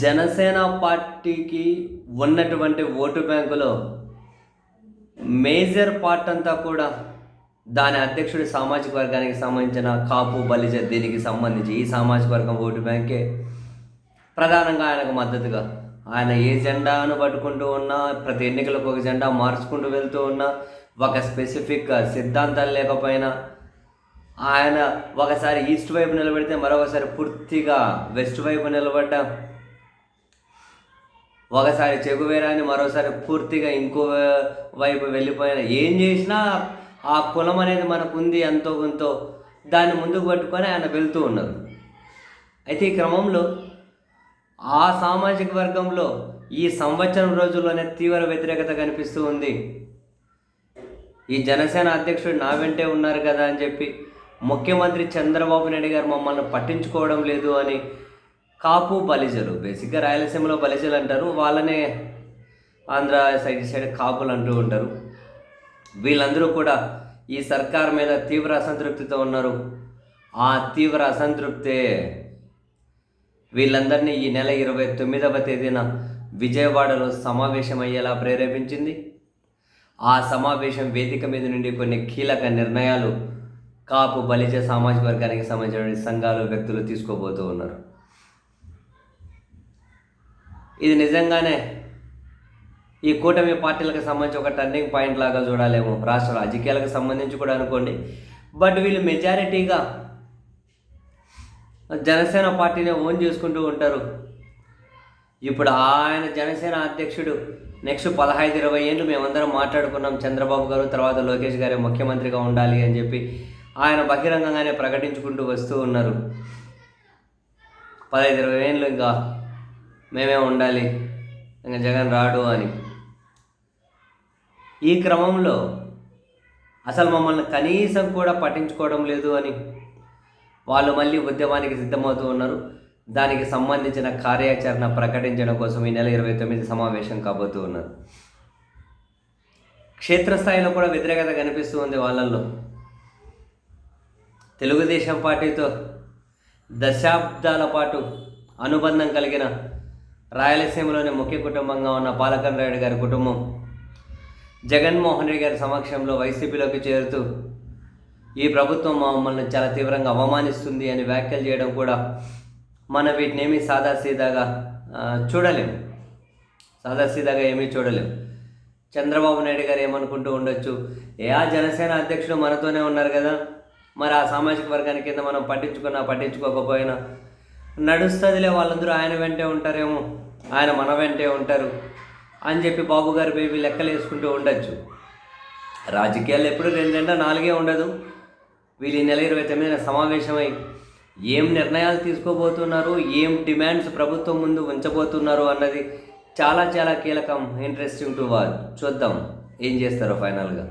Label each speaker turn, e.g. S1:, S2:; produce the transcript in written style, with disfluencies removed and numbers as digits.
S1: జనసేన పార్టీకి ఉన్నటువంటి ఓటు బ్యాంకులో మేజర్ పార్ట్ అంతా కూడా దాని అధ్యక్షుడి సామాజిక వర్గానికి సంబంధించిన కాపు బలిజ దీనికి సంబంధించి ఈ సామాజిక వర్గం ఓటు బ్యాంకే ప్రధానంగా ఆయనకు మద్దతుగా ఆయన ఏ జెండాను పట్టుకుంటూ ఉన్నా ప్రతి ఎన్నికలకు ఒక జెండా మార్చుకుంటూ వెళ్తూ ఉన్నా ఒక స్పెసిఫిక్ సిద్ధాంతాలు లేకపోయినా ఆయన ఒకసారి ఈస్ట్ వైపు నిలబడితే మరొకసారి పూర్తిగా వెస్ట్ వైపు నిలబడ్డ ఒకసారి చెగువేరాని మరోసారి పూర్తిగా ఇంకో వైపు వెళ్ళిపోయిన ఏం చేసినా ఆ కులం అనేది మనకు ఉంది ఎంతో కొంతో దాన్ని ముందుకు పట్టుకొని ఆయన వెళ్తూ ఉన్నారు. అయితే ఈ క్రమంలో ఆ సామాజిక వర్గంలో ఈ సంవత్సరం రోజుల్లోనే తీవ్ర వ్యతిరేకత కనిపిస్తూ ఉంది. ఈ జనసేన అధ్యక్షుడు నా వెంటే ఉన్నారు కదా అని చెప్పి ముఖ్యమంత్రి చంద్రబాబు నాయుడు గారు మమ్మల్ని పట్టించుకోవడం లేదు అని కాపు బలిజలు, బేసిక్గా రాయలసీమలో బలిజలు అంటారు, వాళ్ళనే ఆంధ్ర సైడ్ కాపులు అంటూ ఉంటారు. వీళ్ళందరూ కూడా ఈ సర్కార్ మీద తీవ్ర అసంతృప్తితో ఉన్నారు. ఆ తీవ్ర అసంతృప్తే వీళ్ళందరినీ ఈ నెల 29వ తేదీన విజయవాడలో సమావేశం అయ్యేలా ప్రేరేపించింది. ఆ సమావేశం వేదిక మీద నుండి కొన్ని కీలక నిర్ణయాలు కాపు బలిజ సామాజిక వర్గానికి సంబంధించిన సంఘాలు వ్యక్తులు తీసుకోబోతూ ఉన్నారు. ఇది నిజంగానే ఈ కూటమి పార్టీలకు సంబంధించి ఒక టర్నింగ్ పాయింట్ లాగా చూడాలేమో, రాష్ట్ర రాజకీయాలకు సంబంధించి కూడా అనుకోండి. బట్ వీళ్ళు మెజారిటీగా జనసేన పార్టీని ఓన్ చేసుకుంటూ ఉంటారు. ఇప్పుడు ఆయన జనసేన అధ్యక్షుడు నెక్స్ట్ 15-20 ఏళ్ళు మేమందరం మాట్లాడుకున్నాం, చంద్రబాబు గారు తర్వాత లోకేష్ గారే ముఖ్యమంత్రిగా ఉండాలి అని చెప్పి ఆయన బహిరంగంగానే ప్రకటించుకుంటూ వస్తూ ఉన్నారు. 15-20 ఏళ్ళు ఇంకా మేమే ఉండాలి, ఇంకా జగన్ రాడు అని. ఈ క్రమంలో అసలు మమ్మల్ని కనీసం కూడా పట్టించుకోవడం లేదు అని వాళ్ళు మళ్ళీ ఉద్యమానికి సిద్ధమవుతూ ఉన్నారు. దానికి సంబంధించిన కార్యాచరణ ప్రకటించడం కోసం ఈ నెల 29 సమావేశం కాబోతూ ఉన్నారు. క్షేత్రస్థాయిలో కూడా వ్యతిరేకత కనిపిస్తూ ఉంది వాళ్ళల్లో. తెలుగుదేశం పార్టీతో దశాబ్దాల పాటు అనుబంధం కలిగిన రాయలసీమలోని ముఖ్య కుటుంబంగా ఉన్న పాలకన్ రాయుడు గారి కుటుంబం జగన్మోహన్ రెడ్డి గారి సమక్షంలో వైసీపీలోకి చేరుతూ ఈ ప్రభుత్వం మమ్మల్ని చాలా తీవ్రంగా అవమానిస్తుంది అని వ్యాఖ్యలు చేయడం కూడా మనం వీటినేమీ సాదాసీదాగా చూడలేము. సాదాసీదాగా ఏమీ చూడలేము. చంద్రబాబు నాయుడు గారు ఏమనుకుంటూ ఉండొచ్చు, ఆ జనసేన అధ్యక్షుడు మనతోనే ఉన్నారు కదా, మరి ఆ సామాజిక వర్గానికి కింద మనం పట్టించుకోకపోయినా నడుస్తుందిలే, వాళ్ళందరూ ఆయన వెంటే ఉంటారేమో, ఆయన మన వెంటే ఉంటారు అని చెప్పి బాబు గారు బేబీ లెక్కలు వేసుకుంటూ ఉండొచ్చు. రాజకీయాలు ఎప్పుడు 2-4 ఉండదు. వీళ్ళు ఈ నెల 29 సమావేశమై ఏం నిర్ణయాలు తీసుకోబోతున్నారు, ఏం డిమాండ్స్ ప్రభుత్వం ముందు ఉంచబోతున్నారు అన్నది చాలా చాలా కీలకం. Interesting to watch. చూద్దాం ఏం చేస్తారో ఫైనల్గా.